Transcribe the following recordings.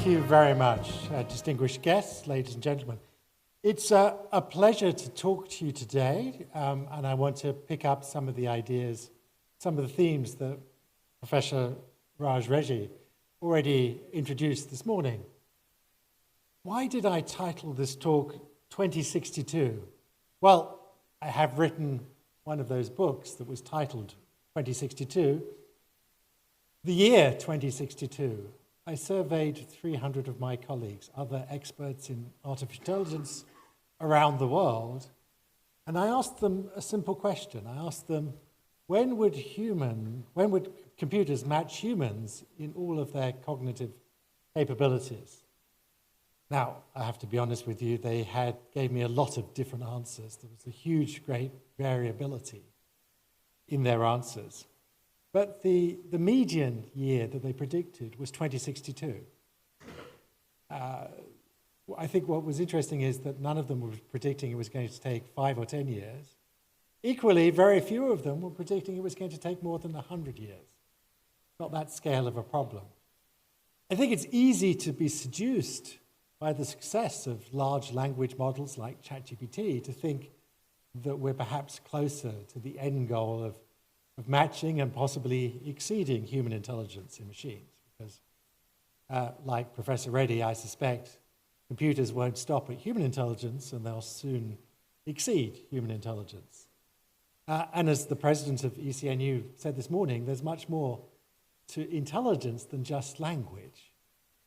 Thank you very much, distinguished guests, ladies and gentlemen. It's a pleasure to talk to you today, and I want to pick up some of the ideas, some of the themes that Professor Raj Reggie already introduced this morning. Why did I title this talk 2062? Well, I have written one of those books that was titled 2062. The year 2062, I surveyed 300 of my colleagues, other experts in artificial intelligence around the world, and I asked them a simple question. I asked them, when would computers match humans in all of their cognitive capabilities? Now, I have to be honest with you, they gave me a lot of different answers. There was a huge, great variability in their answers. But the median year that they predicted was 2062. I think what was interesting is that none of them were predicting it was going to take 5 or 10 years. Equally, very few of them were predicting it was going to take more than 100 years. Not that scale of a problem. I think it's easy to be seduced by the success of large language models like ChatGPT to think that we're perhaps closer to the end goal of matching and possibly exceeding human intelligence in machines. Because like Professor Reddy, I suspect computers won't stop at human intelligence and they'll soon exceed human intelligence. And as the president of ECNU said this morning, there's much more to intelligence than just language.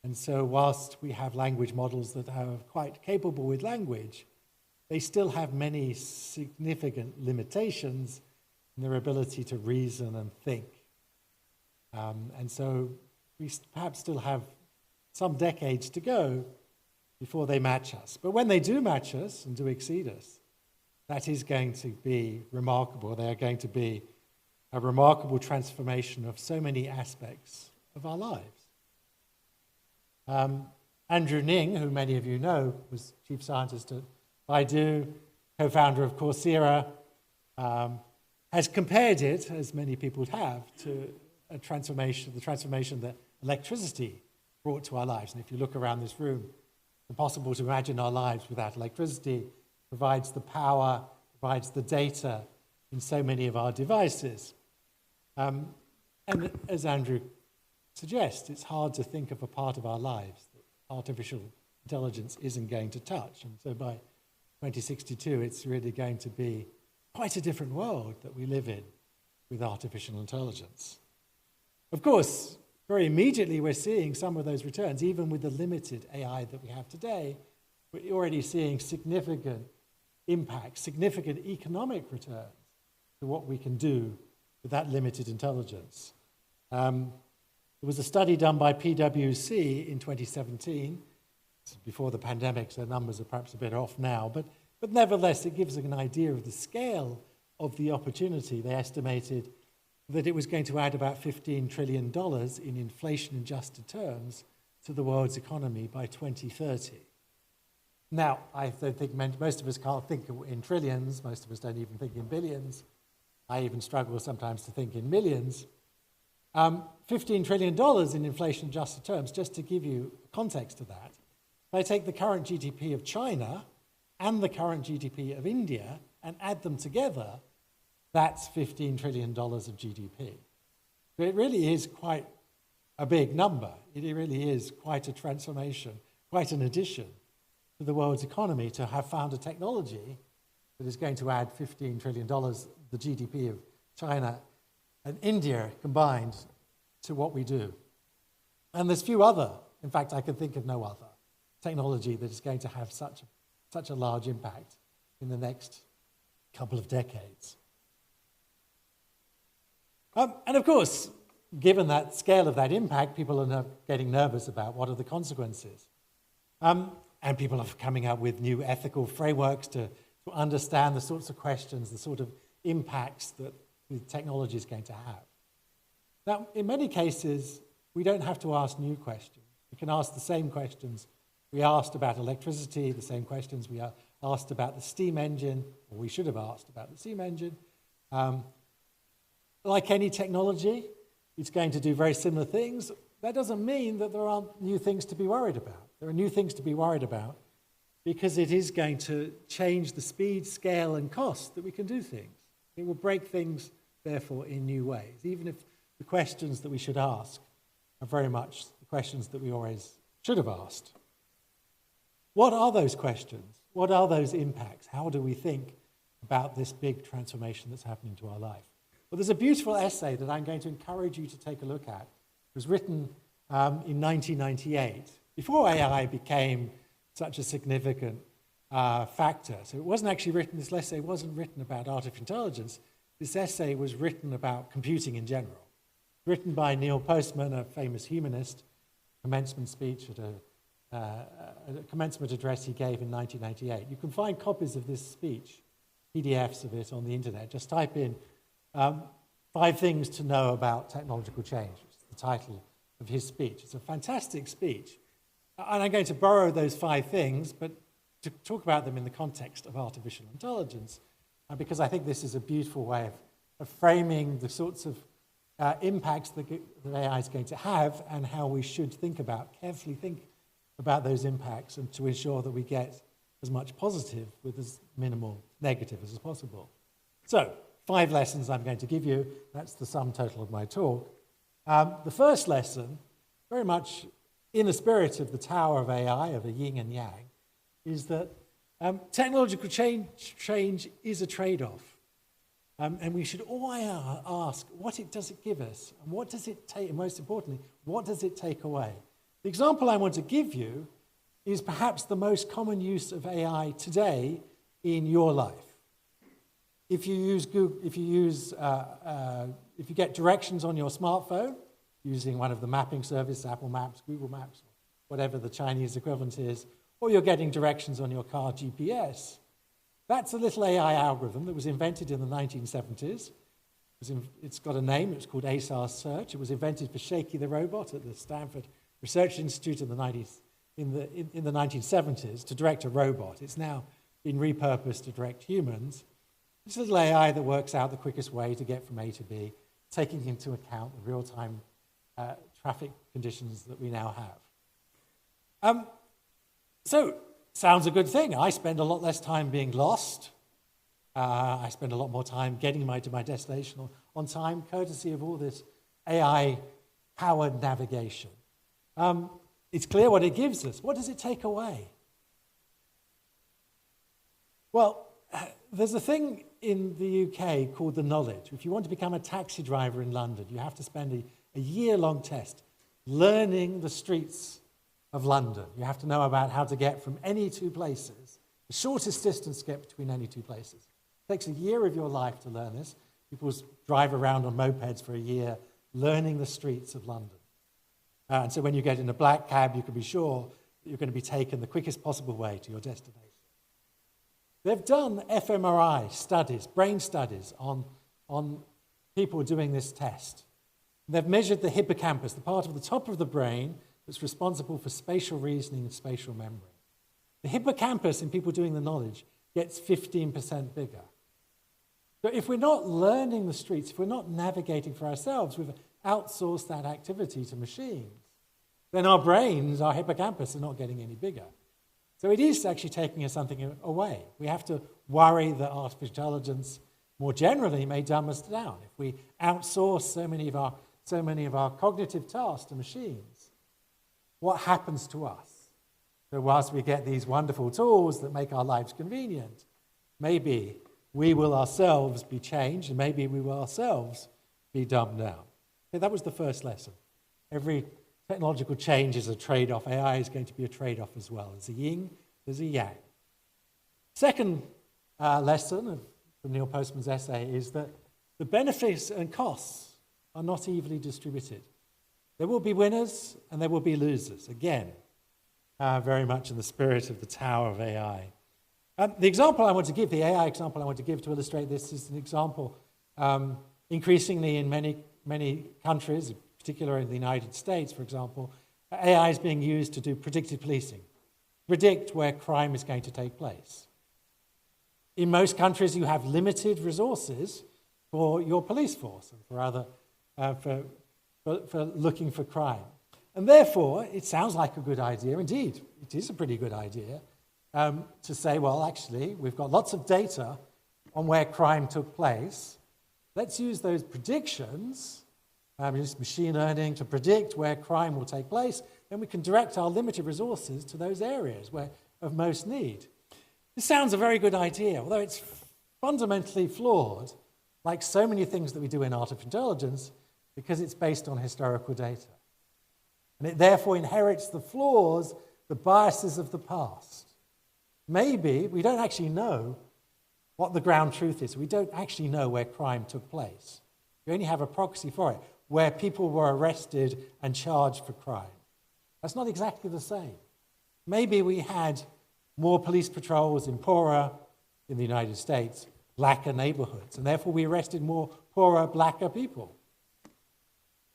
And so whilst we have language models that are quite capable with language, they still have many significant limitations in their ability to reason and think. And so we perhaps still have some decades to go before they match us. But when they do match us and do exceed us, that is going to be remarkable. They are going to be a remarkable transformation of so many aspects of our lives. Andrew Ning, who many of you know, was chief scientist at Baidu, co-founder of Coursera, has compared it, as many people have, to the transformation that electricity brought to our lives. And if you look around this room, it's impossible to imagine our lives without electricity. Provides the power, provides the data in so many of our devices. And as Andrew suggests, it's hard to think of a part of our lives that artificial intelligence isn't going to touch. And so by 2062, it's really going to be quite a different world that we live in with artificial intelligence. Of course, very immediately we're seeing some of those returns, even with the limited AI that we have today. We're already seeing significant impact, significant economic returns to what we can do with that limited intelligence. There was a study done by PwC in 2017, before the pandemic, so numbers are perhaps a bit off now, but nevertheless, it gives an idea of the scale of the opportunity. They estimated that it was going to add about $15 trillion in inflation-adjusted terms to the world's economy by 2030. Now, I don't think most of us can't think in trillions. Most of us don't even think in billions. I even struggle sometimes to think in millions. $15 trillion in inflation-adjusted terms, just to give you context to that. If I take the current GDP of China and the current GDP of India and add them together, that's $15 trillion of GDP. So it really is quite a big number. It really is quite a transformation, quite an addition to the world's economy to have found a technology that is going to add $15 trillion, the GDP of China and India combined, to what we do. And there's few other, in fact, I can think of no other technology that is going to have such a large impact in the next couple of decades. And of course, given that scale of that impact, people are getting nervous about what are the consequences. And people are coming up with new ethical frameworks to understand the sorts of questions, the sort of impacts that the technology is going to have. Now, in many cases, we don't have to ask new questions. We can ask the same questions we asked about electricity, the same questions we asked about the steam engine, or we should have asked about the steam engine. Like any technology, it's going to do very similar things, that doesn't mean that there aren't new things to be worried about. There are new things to be worried about because it is going to change the speed, scale, and cost that we can do things. It will break things, therefore, in new ways, even if the questions that we should ask are very much the questions that we always should have asked. What are those questions? What are those impacts? How do we think about this big transformation that's happening to our life? Well, there's a beautiful essay that I'm going to encourage you to take a look at. It was written in 1998, before AI became such a significant factor. So it wasn't actually written, this essay wasn't written about artificial intelligence. This essay was written about computing in general. Written by Neil Postman, a famous humanist, commencement speech at a commencement address he gave in 1998. You can find copies of this speech, PDFs of it on the internet. Just type in 5 things to know about technological change, which is the title of his speech. It's a fantastic speech. And I'm going to borrow those 5 things, but to talk about them in the context of artificial intelligence, because I think this is a beautiful way of framing the sorts of impacts that AI is going to have and how we should carefully think about those impacts and to ensure that we get as much positive with as minimal negative as possible. So, 5 lessons I'm going to give you. That's the sum total of my talk. The first lesson, very much in the spirit of the Tao of AI, of a yin and yang, is that technological change is a trade-off. And we should always ask, does it give us? And what does it take? And most importantly, what does it take away? The example I want to give you is perhaps the most common use of AI today in your life. If you use Google, if you get directions on your smartphone using one of the mapping services, Apple Maps, Google Maps, whatever the Chinese equivalent is, or you're getting directions on your car GPS, that's a little AI algorithm that was invented in the 1970s. It's got a name. It's called ASAR search. It was invented for Shaky the robot at the Stanford Research Institute in the 1970s to direct a robot. It's now been repurposed to direct humans. It's a little AI that works out the quickest way to get from A to B, taking into account the real-time traffic conditions that we now have. So, sounds a good thing. I spend a lot less time being lost. I spend a lot more time getting to my destination on time, courtesy of all this AI-powered navigation. It's clear what it gives us. What does it take away? Well, there's a thing in the UK called the knowledge. If you want to become a taxi driver in London, you have to spend a year-long test learning the streets of London. You have to know about how to get from any 2 places, the shortest distance to get between any 2 places. It takes a year of your life to learn this. People drive around on mopeds for a year learning the streets of London. And so when you get in a black cab, you can be sure that you're going to be taken the quickest possible way to your destination. They've done fMRI studies, brain studies, on people doing this test. They've measured the hippocampus, the part of the top of the brain that's responsible for spatial reasoning and spatial memory. The hippocampus in people doing the knowledge gets 15% bigger. So if we're not learning the streets, if we're not navigating for ourselves, we've outsourced that activity to machines, then our brains, our hippocampus, are not getting any bigger. So it is actually taking us something away. We have to worry that artificial intelligence more generally may dumb us down. If we outsource so many of our cognitive tasks to machines, what happens to us? So whilst we get these wonderful tools that make our lives convenient, maybe we will ourselves be changed and maybe we will ourselves be dumbed down. Okay, that was the first lesson. Every technological change is a trade-off. AI is going to be a trade-off as well. There's a yin, there's a yang. Second lesson from Neil Postman's essay is that the benefits and costs are not evenly distributed. There will be winners and there will be losers. Again, very much in the spirit of the Tao of AI. The example I want to give, the AI example I want to give to illustrate this is an example increasingly in many countries, particularly in the United States, for example, AI is being used to do predictive policing, predict where crime is going to take place. In most countries, you have limited resources for your police force and for looking for crime. And therefore, it sounds like a good idea. Indeed, it is a pretty good idea to say, well, actually, we've got lots of data on where crime took place. Let's use those predictions, use machine learning to predict where crime will take place. Then we can direct our limited resources to those areas where of most need. This sounds a very good idea, although it's fundamentally flawed, like so many things that we do in artificial intelligence, because it's based on historical data. And it therefore inherits the flaws, the biases of the past. Maybe we don't actually know what the ground truth is. We don't actually know where crime took place. We only have a proxy for it, where people were arrested and charged for crime. That's not exactly the same. Maybe we had more police patrols in poorer, in the United States, blacker neighborhoods, and therefore we arrested more poorer, blacker people.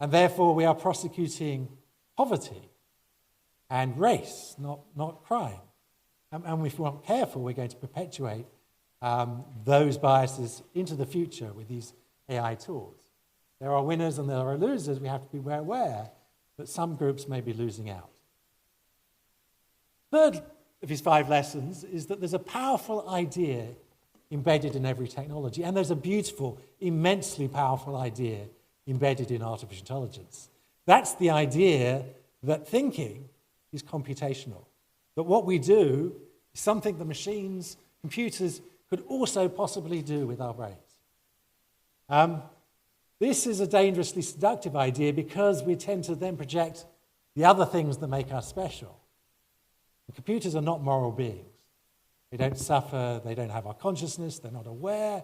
And therefore we are prosecuting poverty and race, not crime. And if we're not careful, we're going to perpetuate those biases into the future with these AI tools. There are winners and there are losers. We have to be aware that some groups may be losing out. Third of his 5 lessons is that there's a powerful idea embedded in every technology, and there's a beautiful, immensely powerful idea embedded in artificial intelligence. That's the idea that thinking is computational, that what we do is something the machines, computers, could also possibly do with our brains. This is a dangerously seductive idea because we tend to then project the other things that make us special. And computers are not moral beings. They don't suffer, they don't have our consciousness, they're not aware,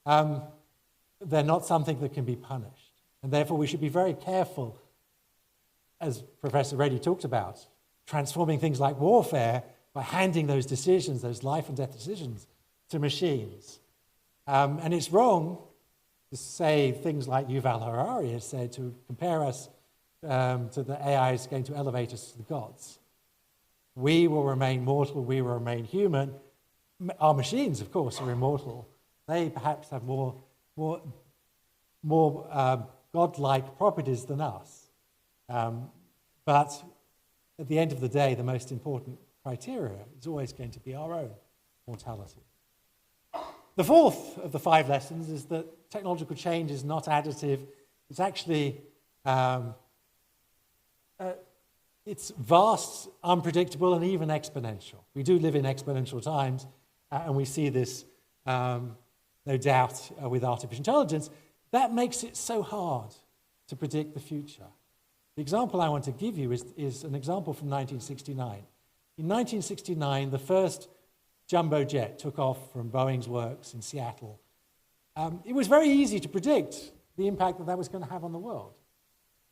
they're not something that can be punished. And therefore we should be very careful, as Professor Reddy talked about, transforming things like warfare by handing those decisions, those life and death decisions, to machines. And it's wrong to say things like Yuval Harari has said, to compare us to the AI is going to elevate us to the gods. We will remain mortal, we will remain human. Our machines, of course, are immortal. They perhaps have more godlike properties than us. But at the end of the day, the most important criteria is always going to be our own mortality. The fourth of the 5 lessons is that technological change is not additive. It's actually it's vast, unpredictable, and even exponential. We do live in exponential times, and we see this, no doubt, with artificial intelligence. That makes it so hard to predict the future. The example I want to give you is an example from 1969. In 1969, the first jumbo jet took off from Boeing's works in Seattle. It was very easy to predict the impact that was going to have on the world.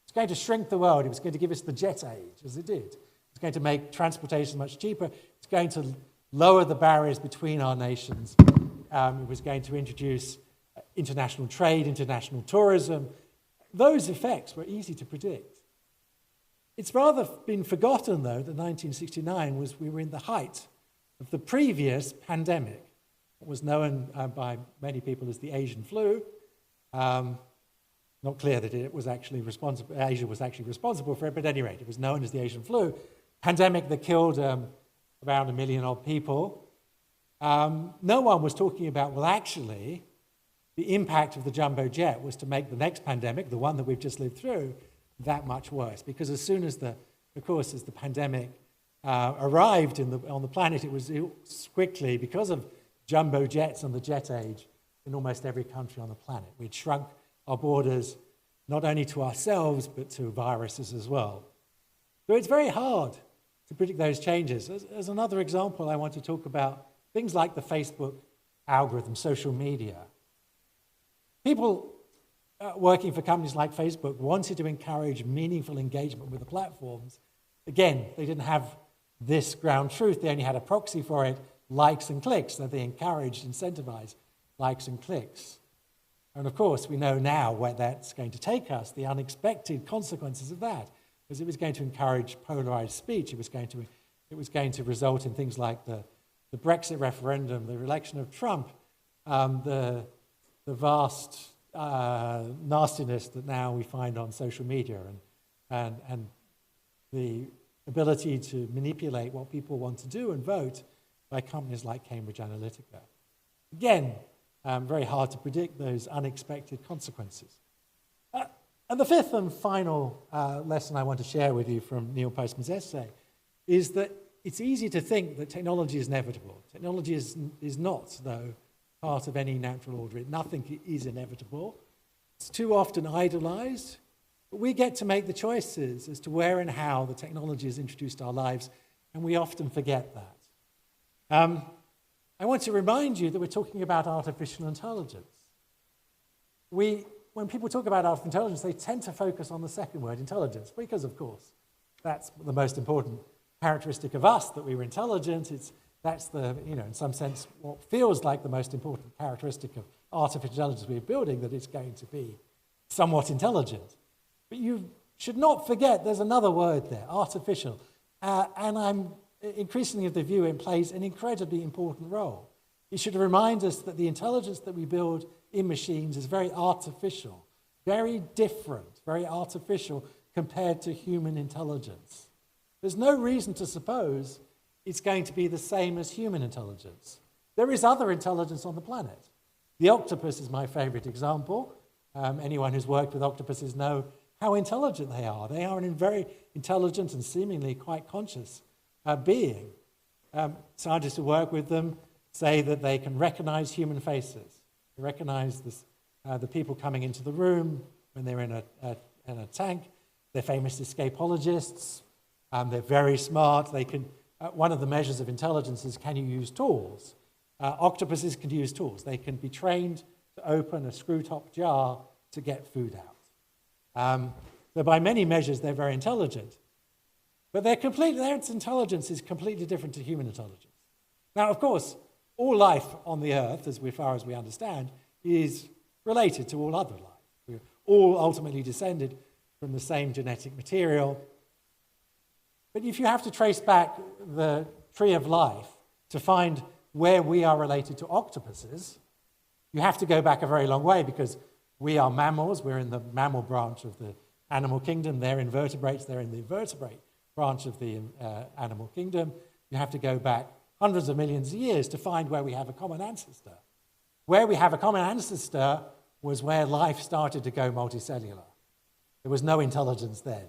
It's going to shrink the world. It was going to give us the jet age, as it did. It's going to make transportation much cheaper. It's going to lower the barriers between our nations. It was going to introduce international trade, international tourism. Those effects were easy to predict. It's rather been forgotten, though, that 1969 we were in the height of the previous pandemic, what was known by many people as the Asian flu. Not clear that it was actually responsible, Asia was actually responsible for it, but at any rate, it was known as the Asian flu. Pandemic that killed around 1 million odd people. No one was talking about, well, actually, the impact of the jumbo jet was to make the next pandemic, the one that we've just lived through, that much worse. Because as soon as the pandemic arrived on the planet, it was quickly, because of jumbo jets and the jet age, in almost every country on the planet. We'd shrunk our borders not only to ourselves, but to viruses as well. So it's very hard to predict those changes. As another example, I want to talk about things like the Facebook algorithm, social media. People working for companies like Facebook wanted to encourage meaningful engagement with the platforms. Again, they didn't have this ground truth. They only had a proxy for it, likes and clicks, that they encouraged, incentivized likes and clicks. And of course, we know now where that's going to take us, the unexpected consequences of that, because it was going to encourage polarized speech. It was going to result in things like the Brexit referendum, the election of Trump, the vast nastiness that now we find on social media, and the ability to manipulate what people want to do and vote by companies like Cambridge Analytica. Again, very hard to predict those unexpected consequences. And the fifth and final lesson I want to share with you from Neil Postman's essay is that it's easy to think that technology is inevitable. Technology is not, though, part of any natural order. Nothing is inevitable. It's too often idolized. But we get to make the choices as to where and how the technology is introduced to our lives, and we often forget that. I want to remind you that we're talking about artificial intelligence. When people talk about artificial intelligence, they tend to focus on the second word, intelligence, because, of course, that's the most important characteristic of us, that we were intelligent. That's in some sense, what feels like the most important characteristic of artificial intelligence we're building, that it's going to be somewhat intelligent. But you should not forget there's another word there, artificial. And I'm increasingly of the view it plays an incredibly important role. It should remind us that the intelligence that we build in machines is very artificial, very different, very artificial compared to human intelligence. There's no reason to suppose it's going to be the same as human intelligence. There is other intelligence on the planet. The octopus is my favorite example. Anyone who's worked with octopuses know how intelligent they are. They are a very intelligent and seemingly quite conscious being. Scientists who work with them say that they can recognize human faces. They recognize the people coming into the room when they're in a tank. They're famous escapologists. They're very smart. They can. One of the measures of intelligence is, can you use tools? Octopuses can use tools. They can be trained to open a screw-top jar to get food out. So by many measures, they're very intelligent. But their intelligence is completely different to human intelligence. Now, of course, all life on the Earth, as far as we understand, is related to all other life. We're all ultimately descended from the same genetic material. But if you have to trace back the tree of life to find where we are related to octopuses, you have to go back a very long way, because we are mammals. We're in the mammal branch of the animal kingdom. They're invertebrates. They're in the invertebrate branch of the animal kingdom. You have to go back hundreds of millions of years to find where we have a common ancestor. Where we have a common ancestor was where life started to go multicellular. There was no intelligence then.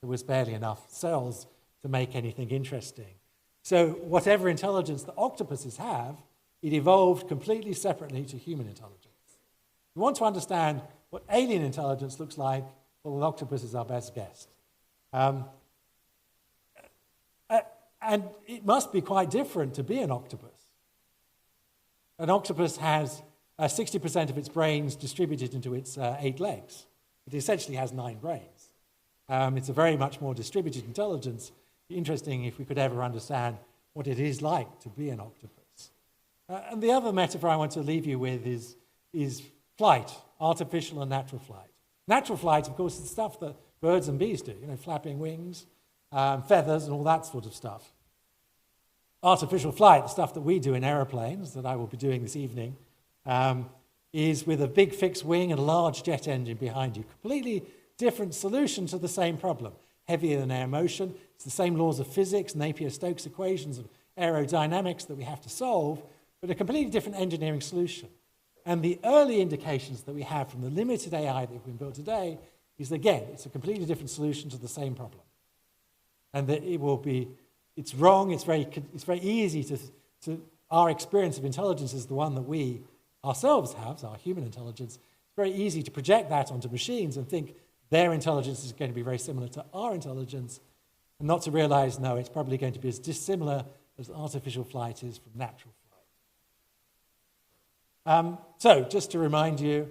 There was barely enough cells to make anything interesting. So whatever intelligence the octopuses have, it evolved completely separately to human intelligence. If you want to understand what alien intelligence looks like, well, the octopus is our best guess. And it must be quite different to be an octopus. An octopus has 60% of its brains distributed into its 8 legs. It essentially has 9 brains. It's a very much more distributed intelligence. Interesting if we could ever understand what it is like to be an octopus. And the other metaphor I want to leave you with is flight, artificial and natural flight. Natural flight, of course, is the stuff that birds and bees do, flapping wings, feathers, and all that sort of stuff. Artificial flight, the stuff that we do in aeroplanes, that I will be doing this evening, is with a big fixed wing and a large jet engine behind you. Completely different solution to the same problem. Heavier than air motion. It's the same laws of physics, Napier-Stokes equations of aerodynamics that we have to solve, but a completely different engineering solution. And the early indications that we have from the limited AI that we've built today is, again, it's a completely different solution to the same problem. And that it's wrong, it's very easy to our experience of intelligence is the one that we ourselves have, our human intelligence. It's very easy to project that onto machines and think their intelligence is going to be very similar to our intelligence, and not to realize, no, it's probably going to be as dissimilar as artificial flight is from natural flight. So, just to remind you,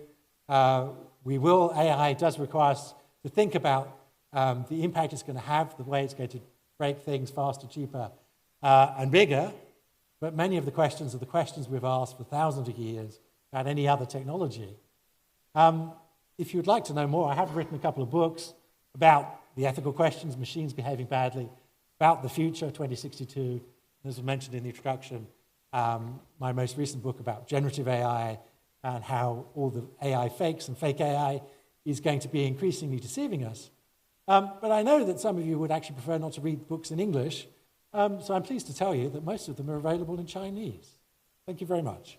AI does require us to think about the impact it's going to have, the way it's going to break things faster, cheaper, and bigger. But many of the questions are the questions we've asked for thousands of years about any other technology. If you'd like to know more, I have written a couple of books about the ethical questions, machines behaving badly, about the future, 2062. As was mentioned in the introduction, my most recent book about generative AI and how all the AI fakes and fake AI is going to be increasingly deceiving us. But I know that some of you would actually prefer not to read books in English, so I'm pleased to tell you that most of them are available in Chinese. Thank you very much.